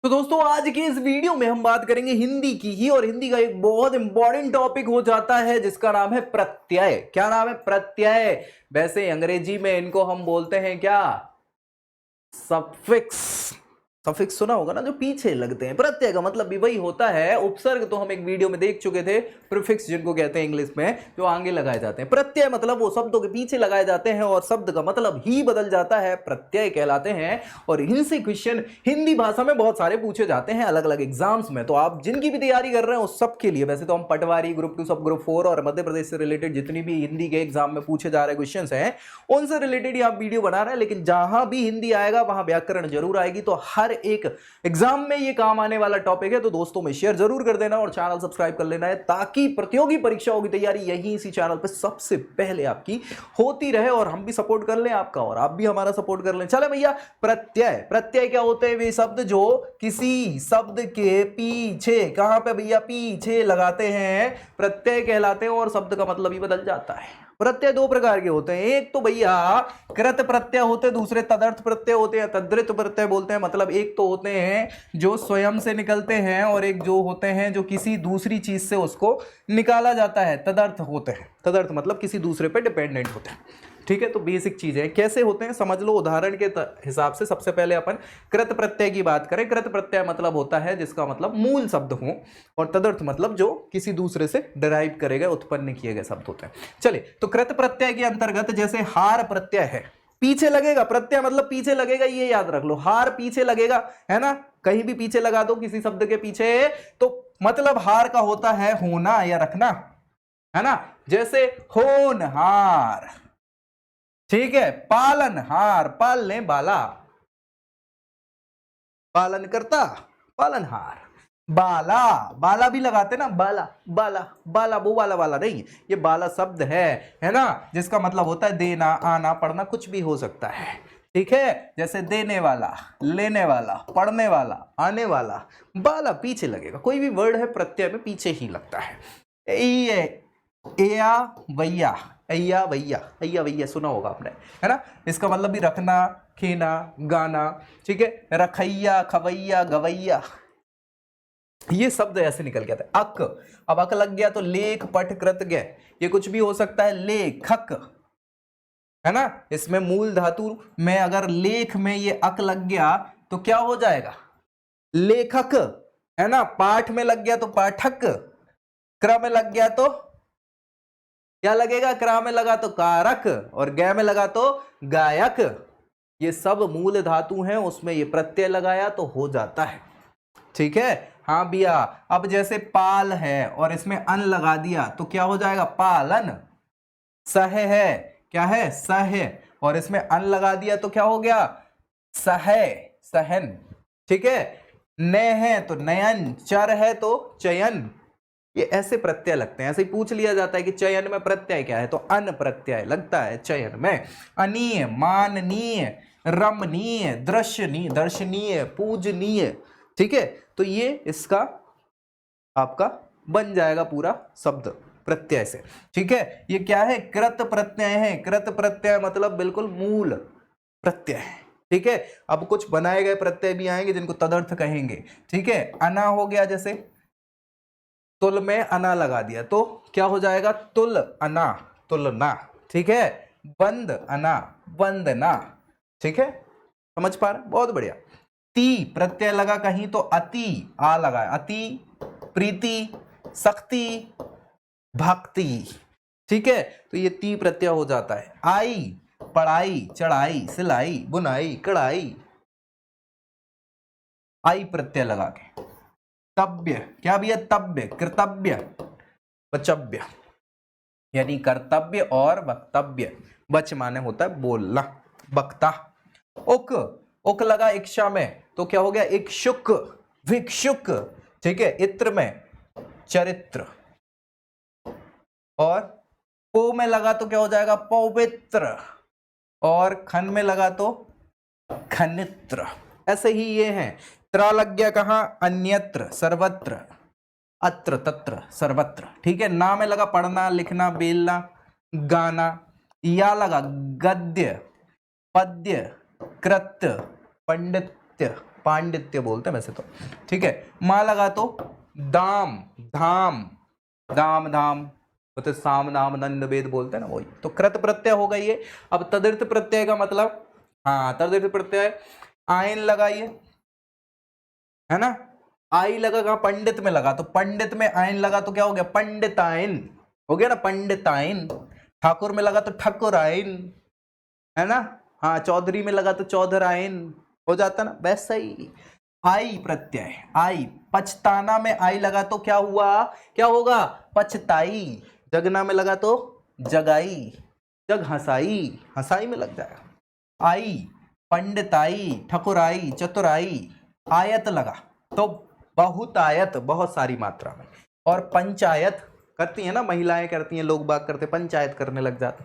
तो दोस्तों आज की इस वीडियो में हम बात करेंगे हिंदी की ही और हिंदी का एक बहुत इंपॉर्टेंट टॉपिक हो जाता है जिसका नाम है प्रत्यय। क्या नाम है? प्रत्यय। वैसे अंग्रेजी में इनको हम बोलते हैं क्या? सफिक्स। सफिक्स सुना होगा ना, जो पीछे लगते हैं। प्रत्यय का मतलब भी वही होता है। उपसर्ग तो हम एक वीडियो में देख चुके थे, प्रीफिक्स जिनको कहते हैं इंग्लिश में, जो आगे लगाए जाते हैं। प्रत्यय मतलब वो शब्दों के पीछे लगाए जाते हैं और शब्द का मतलब ही बदल जाता है, प्रत्यय कहलाते हैं। और इनसे क्वेश्चन हिंदी भाषा में बहुत सारे पूछे जाते हैं अलग अलग एग्जाम्स में। तो आप जिनकी भी तैयारी कर रहे हैं उस सबके लिए, वैसे तो हम पटवारी, ग्रुप 2 सब, ग्रुप 4 और मध्य प्रदेश से रिलेटेड जितनी भी हिंदी के एग्जाम में पूछे जा रहे क्वेश्चन हैं उनसे रिलेटेड ही आप वीडियो बना रहे हैं। लेकिन जहां भी हिंदी आएगा वहां व्याकरण जरूर आएगी। तो हर एक एग्जाम में ये काम आने वाला टॉपिक है। तो दोस्तों में शेयर जरूर कर देना और चैनल सब्सक्राइब कर लेना है, ताकि प्रतियोगी परीक्षाओं की तैयारी यही इसी चैनल पर सबसे पहले आपकी होती रहे और हम भी सपोर्ट कर लें आपका और आप भी हमारा सपोर्ट कर लें। चले भैया, प्रत्यय। प्रत्यय क्या होते हैं? वे शब्द जो किसी शब्द के पीछे, कहां पे भैया? पीछे लगाते हैं, प्रत्यय कहलाते हैं। और शब्द का मतलब ही बदल जाता है। प्रत्यय दो प्रकार के होते हैं। एक तो भैया कृत प्रत्यय होते हैं, दूसरे तदर्थ प्रत्यय होते हैं, तद्धित प्रत्यय बोलते हैं। मतलब एक तो होते हैं जो स्वयं से निकलते हैं और एक जो होते हैं जो किसी दूसरी चीज से उसको निकाला जाता है, तदर्थ होते हैं। तदर्थ मतलब किसी दूसरे पे डिपेंडेंट होते हैं। ठीक है, तो बेसिक चीजें कैसे होते हैं समझ लो। उदाहरण के हिसाब से सबसे पहले अपन कृत प्रत्यय की बात करें। कृत प्रत्यय मतलब होता है जिसका मतलब मूल शब्द हो, और तदर्थ मतलब जो किसी दूसरे से डिराइव करे गए, उत्पन्न किए गए शब्द होते हैं। चलिए, तो कृत प्रत्यय के अंतर्गत जैसे हार प्रत्यय है, पीछे लगेगा। प्रत्यय मतलब पीछे लगेगा, ये याद रख लो। हार पीछे लगेगा, है ना? कहीं भी पीछे लगा दो किसी शब्द के पीछे, तो मतलब हार का होता है होना या रखना, है ना? जैसे होनहार, ठीक है। पालनहार, पालने वाला, पालन करता, पालनहार। बाला, बाला भी लगाते ना, बाला, बाला, बाला वो वाला वाला नहीं, ये बाला शब्द है ना? जिसका मतलब होता है देना, आना, पढ़ना, कुछ भी हो सकता है। ठीक है, जैसे देने वाला, लेने वाला, पढ़ने वाला, आने वाला। बाला पीछे लगेगा। कोई भी वर्ड है प्रत्यय में पीछे ही लगता है। ये एया भैया, अय्या भैया, अय्या भैया सुना होगा आपने, है ना? इसका मतलब भी रखना, खेना, गाना। ठीक है, रखैया, खवैया, गवैया, ये शब्द ऐसे निकल के आता है। अक, अब अक लग गया तो लेख, पठ, कृतज्ञ, ये कुछ भी हो सकता है। लेखक, है ना? इसमें मूल धातु में अगर लेख में ये अक लग गया तो क्या हो जाएगा? लेखक, है ना? पाठ में लग गया तो पाठक, क्र में लग गया तो क्या लगेगा? क्रा में लगा तो कारक, और ग में लगा तो गायक। ये सब मूल धातु हैं, उसमें ये प्रत्यय लगाया तो हो जाता है। ठीक है, हाँ भैया। अब जैसे पाल है और इसमें अन लगा दिया तो क्या हो जाएगा? पालन। सह है, क्या है? सह, और इसमें अन लगा दिया तो क्या हो गया? सह, सहन। ठीक है, नय है तो नयन, चर है तो चयन। ये ऐसे प्रत्यय लगते हैं। ऐसे ही पूछ लिया जाता है कि चयन में प्रत्यय क्या है, तो अन प्रत्यय लगता है चयन में। अनीय, माननीय, रमणीय, दृश्यनीय, दर्शनीय, पूजनीय। ठीक है, तो ये इसका आपका बन जाएगा पूरा शब्द प्रत्यय से। ठीक है, ये क्या है? कृत प्रत्यय है। कृत प्रत्यय मतलब बिल्कुल मूल प्रत्यय है। ठीक है, अब कुछ बनाए गए प्रत्यय भी आएंगे जिनको तदर्थ कहेंगे। ठीक है, अना हो गया, जैसे तुल में अना लगा दिया तो क्या हो जाएगा? तुल अना, तुलना। ठीक है, बंद अना, वंदना। ठीक है, समझ पा रहे? बहुत बढ़िया। ती प्रत्यय लगा कहीं तो अति, आ लगा, अति, प्रीति, शक्ति, भक्ति। ठीक है, तो ये ती प्रत्यय हो जाता है। आई, पढ़ाई, चढ़ाई, सिलाई, बुनाई, कढ़ाई, आई प्रत्यय लगा के। तब्य, क्या भी है? तब्य, कृतव्य, वचव्य, यानी कर्तव्य और वक्तव्य। वच माने होता है बोलना, वक्ता। उक, उक लगा इच्छा में तो क्या हो गया? इक्षुक, भिक्षुक। ठीक है, इत्र में चरित्र, और पो में लगा तो क्या हो जाएगा? पवित्र, और खन में लगा तो खनित्र। ऐसे ही ये हैं। त्रा लग गया कहां? अन्यत्र, सर्वत्र, अत्र, तत्र, सर्वत्र। ठीक है, ना में लगा पढ़ना, लिखना, बेलना, गाना। या लगा गद्य, पद्य, कृत्य, पंडित्य, पांडित्य बोलते हैं वैसे तो, ठीक है। मां लगा तो दाम धाम, दाम धाम तो साम नाम नंद वेद बोलते हैं ना, वही तो कृत प्रत्यय होगा ये। अब तदिर्थ प्रत्यय का मतलब, हाँ तदिर्थ प्रत्यय आयन लगाइए, है ना। आई लगा कहा, पंडित में लगा, तो पंडित में आयन लगा तो क्या हो गया, पंडितायन हो गया ना, पंडितायन। ठाकुर में लगा तो ठकुरायन, है ना। हाँ चौधरी में लगा तो चौधरायन हो जाता ना, वैसा ही आई प्रत्यय, आई। पछताना में आई लगा तो क्या हुआ, क्या होगा, पछताई। जगना में लगा तो जगाई, जग हंसाई, हंसाई में लग जाएगा। आई पंडिताई, ठकुराई, चतुराई। आयत लगा तो बहुत आयत, बहुत सारी मात्रा में। और पंचायत करती है ना महिलाएं, करती हैं, लोग बाग करते, पंचायत करने लग जाते।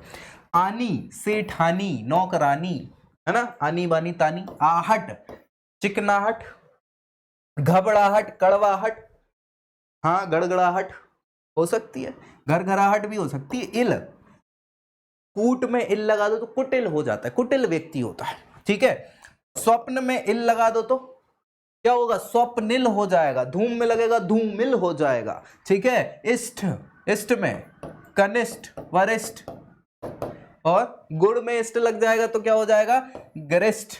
आनी सेठानी, नौकरानी, है ना, आनी बानी तानी। आहट चिकनाहट, घबराहट, कड़वाहट, हाँ गड़गड़ाहट हो सकती है, घरघराहट भी हो सकती है। इल, कूट में इल लगा दो तो कुटिल हो जाता है, कुटिल व्यक्ति होता है, ठीक है। स्वप्न में इल लगा दो तो क्या होगा, स्वप्निल हो जाएगा। धूम में लगेगा धूमिल हो जाएगा, ठीक है। इष्ट, इष्ट में कनिष्ठ, वरिष्ठ। और गुड़ में इष्ट लग जाएगा तो क्या हो जाएगा, गरिष्ठ।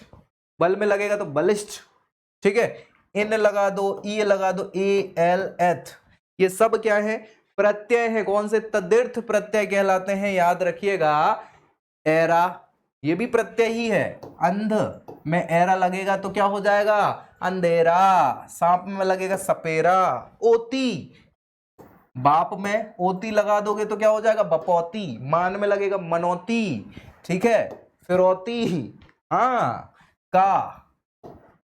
बल में लगेगा तो बलिष्ठ, ठीक है। इन लगा दो, ई लगा दो, ए एल एथ, ये सब क्या है, प्रत्यय है। कौन से, तदिर्थ प्रत्यय कहलाते हैं, याद रखिएगा। एरा ये भी प्रत्यय ही है। अंध में एरा लगेगा तो क्या हो जाएगा, अंधेरा। सांप में लगेगा सपेरा। ओती, बाप में ओती लगा दोगे तो क्या हो जाएगा, बपौती। मान में लगेगा मनौती, ठीक है, फिरौती। हाँ का,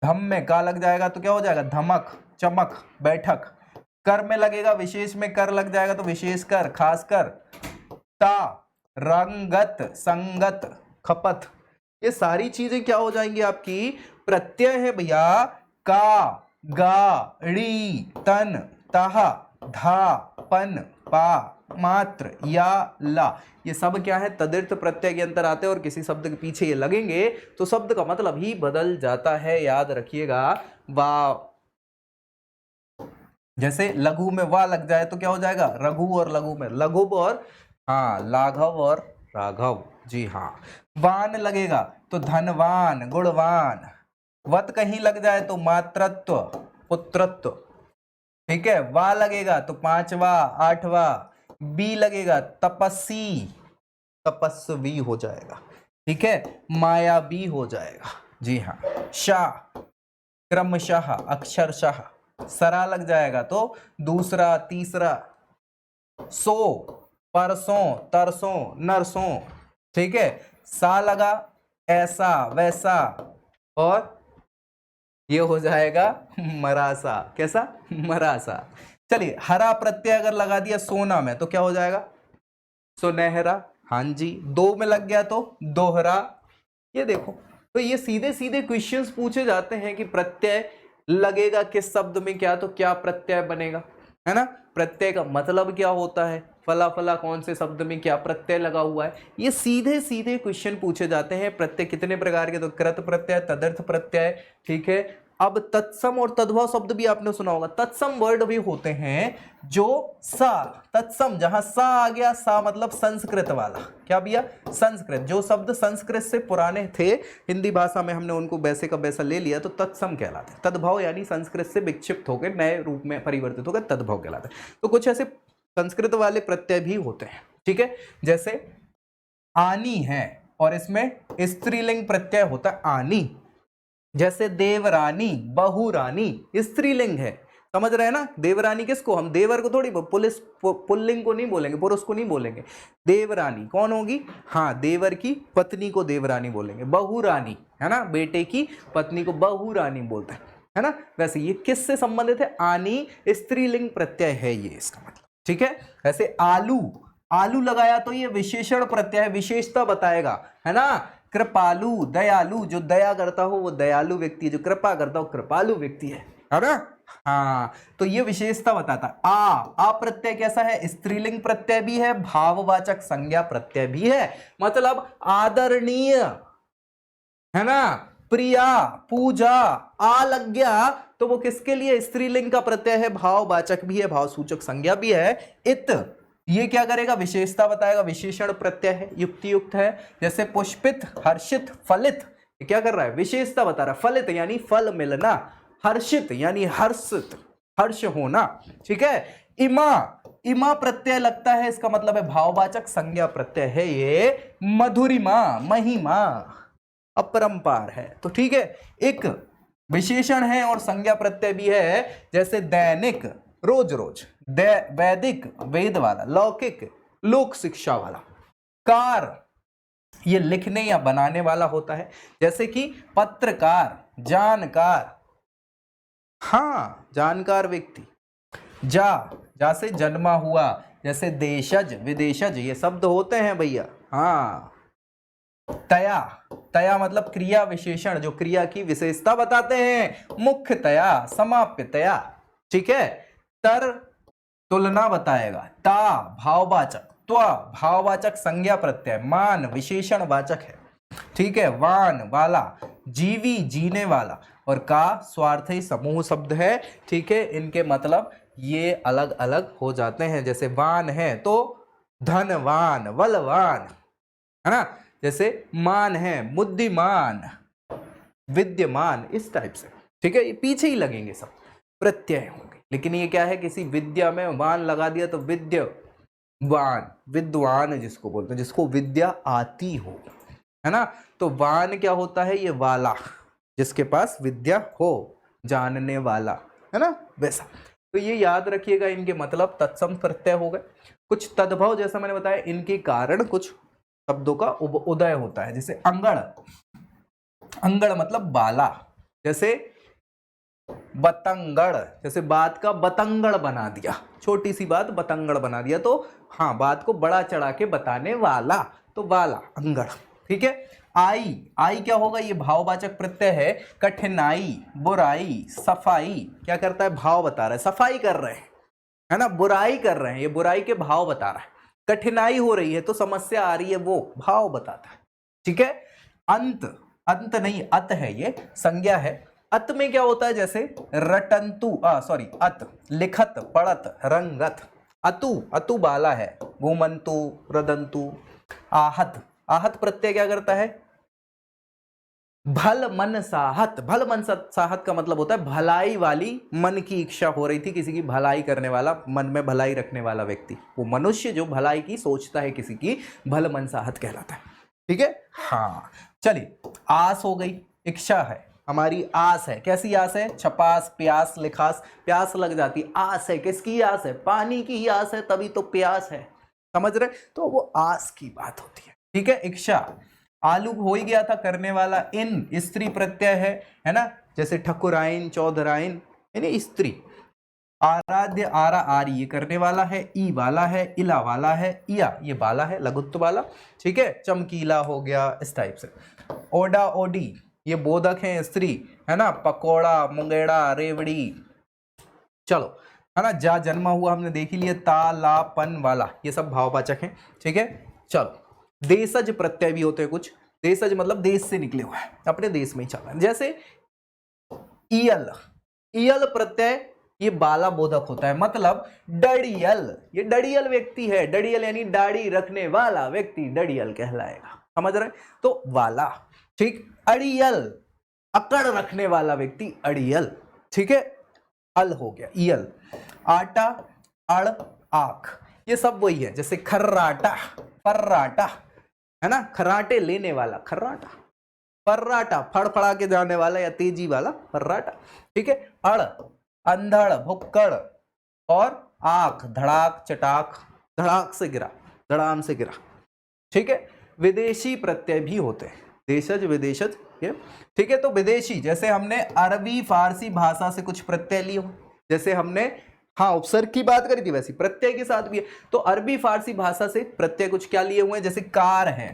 धम में का लग जाएगा तो क्या हो जाएगा, धमक, चमक, बैठक। कर में लगेगा, विशेष में कर लग जाएगा तो विशेष कर, खास कर। ता रंगत, संगत, खपत। ये सारी चीजें क्या हो जाएंगी आपकी, प्रत्यय है भैया। का, गा, ड़ी, तन, तहा, धा, पन, पा, मात्र, या, ला, ये सब क्या है, तदिर्थ प्रत्यय के अंतर आते हैं। और किसी शब्द के पीछे ये लगेंगे तो शब्द का मतलब ही बदल जाता है, याद रखिएगा। वा, जैसे लघु में वा लग जाए तो क्या हो जाएगा, रघु। और लघु में लघुब और, हाँ लाघव और राघव, जी हाँ। वान लगेगा तो धनवान, गुणवान। वत कहीं लग जाए तो मातृत्व, पुत्रत्व, ठीक है। वा लगेगा तो पांचवा, आठवा। बी लगेगा तपस्वी, तपस्वी हो जाएगा, ठीक है। मायावी हो जाएगा, जी हाँ। शाह क्रमशः, अक्षरशः। सरा लग जाएगा तो दूसरा, तीसरा। सो परसों, तरसों, नरसों, ठीक है। सा लगा ऐसा, वैसा। और ये हो जाएगा मरासा, कैसा, मरासा। चलिए हरा प्रत्यय अगर लगा दिया सोना में तो क्या हो जाएगा, सुनहरा, हाँ जी। दो में लग गया तो दोहरा। ये देखो, तो ये सीधे सीधे क्वेश्चंस पूछे जाते हैं कि प्रत्यय लगेगा किस शब्द में क्या, तो क्या प्रत्यय बनेगा, है ना। प्रत्यय का मतलब क्या होता है, फला फला कौन से शब्द में क्या प्रत्यय लगा हुआ है, ये सीधे सीधे क्वेश्चन पूछे जाते हैं। प्रत्यय कितने प्रकार के, तो कृत प्रत्यय, तदर्थ प्रत्यय, ठीक है। अब तत्सम और तद्भव शब्द भी आपने सुना होगा। तत्सम वर्ड भी होते हैं जो सा, तत्सम जहां सा आ गया, सा मतलब संस्कृत वाला, क्या भैया, संस्कृत। जो शब्द संस्कृत से पुराने थे, हिंदी भाषा में हमने उनको वैसे का वैसा ले लिया तो तत्सम कहलाते हैं। तद्भव यानी संस्कृत से विक्षिप्त होकर नए रूप में परिवर्तित होकर तद्भव कहलाते हैं। तो कुछ ऐसे संस्कृत वाले प्रत्यय भी होते हैं, ठीक है। जैसे आनी है और इसमें स्त्रीलिंग प्रत्यय होता है आनी। जैसे देवरानी, बहुरानी, स्त्रीलिंग है, समझ रहे हैं ना। देवरानी किसको, हम देवर को थोड़ी, पुलिस पुल्लिंग को नहीं बोलेंगे, पुरुष को नहीं बोलेंगे। देवरानी कौन होगी, हाँ देवर की पत्नी को देवरानी बोलेंगे। बहुरानी है ना, बेटे की पत्नी को बहुरानी बोलते हैं, है ना। वैसे ये किससे संबंधित है, आनी स्त्रीलिंग प्रत्यय है ये, इसका मतलब, ठीक है। ऐसे आलू, आलू लगाया तो ये विशेषण प्रत्यय, विशेषता बताएगा, है ना। कृपालु, दयालु, जो दया करता हो वो दयालु व्यक्ति है, जो कृपा करता हो कृपालु व्यक्ति है ना। हाँ, तो ये विशेषता बताता है। आ प्रत्यय कैसा है, स्त्रीलिंग प्रत्यय भी है, भाववाचक संज्ञा प्रत्यय भी है। मतलब आदरणीय, है ना, प्रिया, पूजा, आ लग गया तो वो किसके लिए स्त्रीलिंग का प्रत्यय है, भाववाचक भी है, भावसूचक संज्ञा भी है। इत ये क्या करेगा, विशेषता बताएगा, विशेषण प्रत्यय है, युक्ति युक्त है। जैसे पुष्पित, हर्षित, फलित, ये क्या कर रहा है, विशेषता बता रहा है। फलित यानी फल मिलना, हर्षित यानी हर्षित, हर्ष होना, ठीक है। इमा, इमा प्रत्यय लगता है, इसका मतलब है भाववाचक संज्ञा प्रत्यय है ये। मधुरिमा, महिमा, अपरंपार है, तो ठीक है। एक विशेषण है और संज्ञा प्रत्यय भी है, जैसे दैनिक, रोज रोज, वैदिक, वेद वाला, लौकिक, लोक शिक्षा वाला। कार ये लिखने या बनाने वाला होता है, जैसे कि पत्रकार, जानकार, हाँ जानकार व्यक्ति। जा से जन्मा हुआ, जैसे देशज, विदेशज, ये शब्द होते हैं भैया। हाँ, तया, तया मतलब क्रिया विशेषण, जो क्रिया की विशेषता बताते हैं। मुख्यतया, समाप्यतया, ठीक है। तर तुलना बताएगा। ता भाववाचक, त्वा भाववाचक संज्ञा प्रत्यय, मान विशेषण वाचक है, ठीक है। वान वाला, जीवी जीने वाला, और का स्वार्थी समूह शब्द है, ठीक है। इनके मतलब ये अलग अलग हो जाते हैं। जैसे वान है तो धनवान, बलवान, है ना। जैसे मान है, बुद्धिमान, विद्यमान, इस टाइप से, ठीक है। ये पीछे ही लगेंगे सब, प्रत्यय होंगे। लेकिन ये क्या है, किसी विद्या में वान लगा दिया तो विद्यवान, विद्वान जिसको बोलते हैं, जिसको विद्या आती हो, है ना। तो वान क्या होता है, ये वाला, जिसके पास विद्या हो, जानने वाला, है ना, वैसा। तो ये याद रखिएगा, इनके मतलब तत्सम प्रत्यय हो गए। कुछ तद्भव, जैसा मैंने बताया, इनके कारण कुछ शब्दों का उदय होता है। जैसे अंगड़, अंगड़ मतलब बाला, जैसे बतंगड़, जैसे बात का बतंगड़ बना दिया, छोटी सी बात बतंगड़ बना दिया, तो हाँ बात को बड़ा चढ़ा के बताने वाला, तो वाला, अंगड़, ठीक है। आई, आई क्या होगा, ये भाववाचक प्रत्यय है। कठिनाई, बुराई, सफाई, क्या करता है, भाव बता रहा है, सफाई कर रहे हैं, है ना, बुराई कर रहे हैं, ये बुराई के भाव बता रहा है। कठिनाई हो रही है तो समस्या आ रही है, वो भाव बताता है, ठीक है। अंत, अंत नहीं अत है, ये संज्ञा है। अत में क्या होता है, जैसे रटंतु, सॉरी अत, लिखत, पढ़त, रंगत। अतु, अतु बाला है, घुमंतु, रदंतु। आहत, आहत प्रत्यय क्या करता है, भल मन साहत, भल मन साहत का मतलब होता है भलाई वाली, मन की इच्छा हो रही थी, किसी की भलाई करने वाला, मन में भलाई रखने वाला व्यक्ति, वो मनुष्य जो भलाई की सोचता है किसी की, भल मन साहत कहलाता है, ठीक है। हाँ चलिए, आस हो गई, इच्छा है, हमारी आस है, कैसी आस है, छपास, प्यास, लिखास, प्यास लग जाती, आस है, किसकी आस है, पानी की ही आस है, तभी तो प्यास है, समझ रहे, तो वो आस की बात होती है, ठीक है। इच्छा, आलू हो ही गया था करने वाला। इन स्त्री प्रत्यय है ना, जैसे ठकुराइन, चौधराइन, यानी स्त्री। आराध्य, आरा, आरी, ये करने वाला है। ई वाला है, इला वाला है, इया ये बाला है, लघुत्व वाला, ठीक है। चमकीला हो गया, इस टाइप से। ओडा, ओडी, ये बोधक है, स्त्री, है ना। पकोड़ा, मुंगेड़ा, रेवड़ी, चलो, है ना। जा जन्मा हुआ हमने देख ही लिया। ता, ला, पन वाला, ये सब भाववाचक हैं, ठीक है। चलो, देशज प्रत्यय भी होते हैं कुछ। देशज मतलब देश से निकले हुए हैं, अपने देश में ही चल रहा है। जैसे इयल, इयल प्रत्यय ये बाला बोधक होता है, मतलब डड़ियल, ये डड़ियल व्यक्ति है, डड़ियल यानी दाढ़ी रखने वाला व्यक्ति डड़ियल कहलाएगा, समझ रहे, तो वाला, ठीक। अड़ियल, अकड़ रखने वाला व्यक्ति अड़ियल, ठीक है। अल हो गया, इयल। आटा, अड़, आख, ये सब वही है। जैसे खर्राटा, फर्राटा, है ना, खर्राटे लेने वाला खर्राटा, फर्राटा फड़फड़ा के जाने वाला या तेजी वाला फर्राटा, ठीक है। अड़, अंधड़, भुक्कड़, और आख, धड़ाक, चटाक, धड़ाक से गिरा, धड़ाम से गिरा, ठीक है। विदेशी प्रत्यय भी होते हैं, देशज, विदेशज, ये ठीक है। तो विदेशी, जैसे हमने अरबी फारसी भाषा से कुछ प्रत्यय लिए हो, जैसे हमने हाँ उपसर्ग की बात करी थी, वैसी प्रत्यय के साथ भी है। तो अरबी फारसी भाषा से प्रत्यय कुछ क्या लिए हुए हैं, जैसे कार है,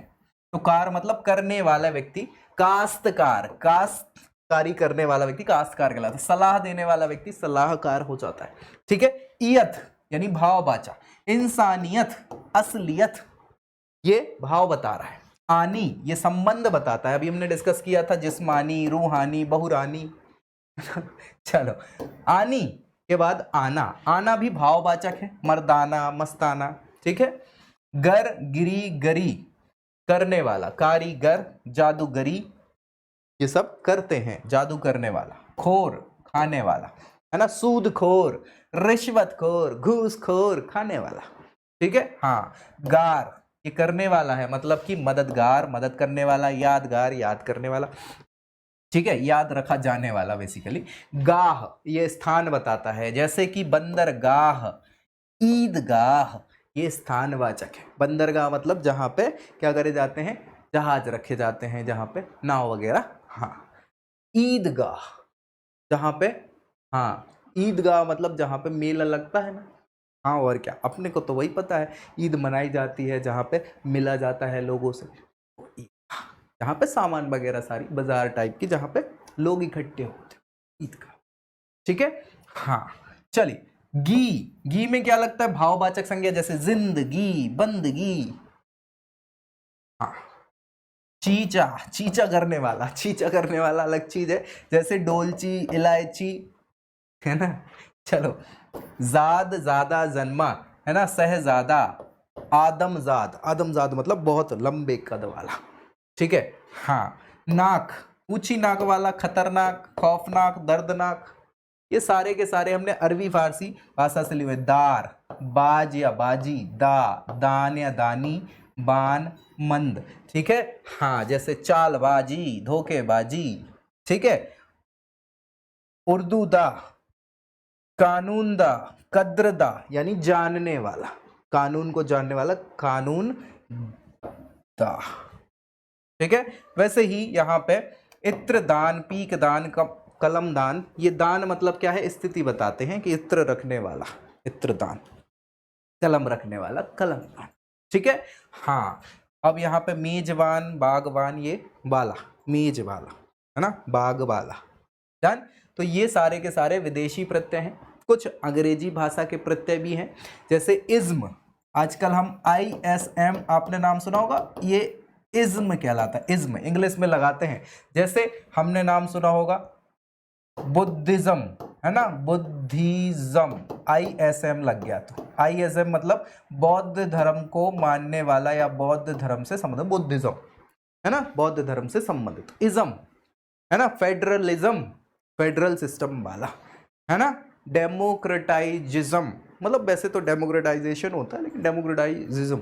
तो कार मतलब करने वाला व्यक्ति। काश्तकार, काश्तकारी करने वाला व्यक्ति काश्तकार कहलाता है। सलाह देने वाला व्यक्ति सलाहकार हो जाता है, ठीक है। इयत यानी भाववाचक। इंसानियत, असलियत, ये भाव बता रहा है। आनी ये संबंध बताता है, अभी हमने डिस्कस किया था, जिस्मानी, रूहानी, बहुरानी, चलो, आनी के बाद आना, आना भी भाववाचक है, मर्दाना, मस्ताना, ठीक है। गर, गिरी, गरी, करने वाला, कारीगर, जादूगरी, ये सब करते हैं, जादू करने वाला। खोर, खाने वाला, है ना, सूदखोर, रिश्वतखोर, घूसखोर, खाने वाला, ठीक है। हाँ, गार, ये करने वाला है, मतलब कि मददगार, मदद करने वाला, यादगार, याद करने वाला, ठीक है, याद रखा जाने वाला बेसिकली। गाह, ये स्थान बताता है, जैसे कि बंदरगाह, ईदगाह, ये स्थानवाचक है। बंदरगाह मतलब जहां पे क्या करे जाते हैं, जहाज रखे जाते हैं, जहां पे नाव वगैरह। हाँ, ईदगाह, जहां पे, हाँ, ईदगाह मतलब जहां पे मेला लगता है ना। हाँ, और क्या, अपने को तो वही पता है, ईद मनाई जाती है जहां पे मिला जाता है लोगों से, जहाँ पे सामान वगैरह सारी बाजार टाइप की, जहाँ पे लोग इकट्ठे होते, ईदगाह, ठीक है। हाँ, चलिए, गी, गी में क्या लगता है, भाववाचक संज्ञा, जैसे जिंदगी, बंदगी। हाँ, चीचा, चीचा करने वाला, चीचा करने वाला अलग चीज है, जैसे डोलची, इलायची, है ना। चलो, जाद, ज्यादा, जन्मा, है ना, सहजादा, आदमजाद, आदमजाद मतलब बहुत लंबे कद वाला, ठीक है। हाँ, नाक, ऊंची नाक वाला, खतरनाक, खौफनाक, दर्दनाक, ये सारे के सारे हमने अरबी फारसी भाषा से लिए हुए। दार, बाज या बाजी, दान या दानी, बान, मंद, ठीक है। हाँ, जैसे चालबाजी, धोखेबाजी, ठीक है। उर्दू दा, कानून दा, कद्रदा, यानी जानने वाला, कानून को जानने वाला, कानून दा, ठीक है। वैसे ही यहाँ पे इत्र दान, पीक दान, कलम दान, ये दान मतलब क्या है, स्थिति बताते हैं कि इत्र रखने वाला, इत्र दान, कलम रखने वाला, कलम दान, ठीक है। हाँ, अब यहाँ पे मेजबान, बागवान, ये वाला, मेज वाला, है ना, बाग वाला, डन। तो ये सारे के सारे विदेशी प्रत्यय हैं। कुछ अंग्रेजी भाषा के प्रत्यय भी हैं, जैसे इज्म, आजकल हम ISM, आपने नाम सुना होगा, ये इज्म कहलाता है, इज्म इंग्लिश में लगाते हैं। जैसे हमने नाम सुना होगा बुद्धिज्म, है ना, बुद्धिज्म, ISM लग गया, तो ISM मतलब बौद्ध धर्म को मानने वाला या बौद्ध धर्म से संबंधित, बुद्धिज्म, है ना, बौद्ध धर्म से संबंधित। इज्म, है ना, फेडरलिज्म, फेडरल सिस्टम वाला, है ना। डेमोक्रेटाइजिज्म, मतलब वैसे तो डेमोक्रेटाइजेशन होता है, लेकिन डेमोक्रेटाइजिज्म,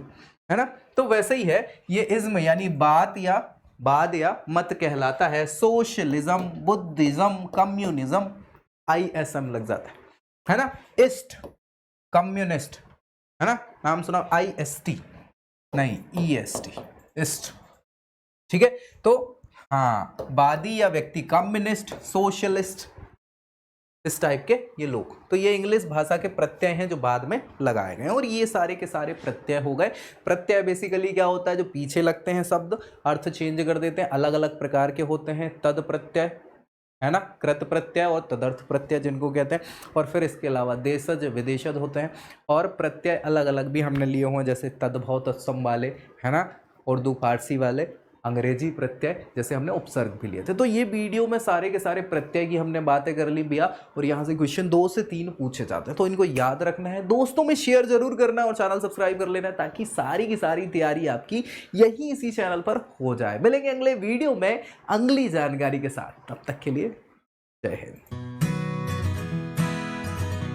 है ना। तो वैसे ही है, ये इज्म यानी बात या बाद या मत कहलाता है। सोशलिज्म, बुद्धिज्म, कम्युनिज्म, ISM लग जाता है ना। इस्ट, कम्युनिस्ट, है ना, नाम सुना, IST नहीं, EST, इस्ट, ठीक है। तो हाँ, वादी या व्यक्ति, कम्युनिस्ट, सोशलिस्ट, इस टाइप के ये लोग। तो ये इंग्लिश भाषा के प्रत्यय हैं जो बाद में लगाए गए, और ये सारे के सारे प्रत्यय हो गए। प्रत्यय बेसिकली क्या होता है, जो पीछे लगते हैं शब्द, अर्थ चेंज कर देते हैं, अलग अलग प्रकार के होते हैं। तद प्रत्यय, है ना, कृत प्रत्यय और तदर्थ प्रत्यय जिनको कहते हैं, और फिर इसके अलावा देशज, विदेशज होते हैं। और प्रत्यय अलग अलग भी हमने लिए हुए हैं, जैसे तद्भव, तत्सम वाले, है ना, उर्दू फारसी वाले, अंग्रेजी प्रत्यय जैसे हमने उपसर्ग भी लिए थे। तो ये वीडियो में सारे के सारे प्रत्यय की हमने बातें कर ली भैया, और यहाँ से क्वेश्चन 2 से 3 पूछे जाते हैं, तो इनको याद रखना है, दोस्तों में शेयर जरूर करना है और चैनल सब्सक्राइब कर लेना है, ताकि सारी की सारी तैयारी आपकी यही इसी चैनल पर हो जाए। मिलेंगे अगले वीडियो में अगली जानकारी के साथ, तब तक के लिए जय हिंद।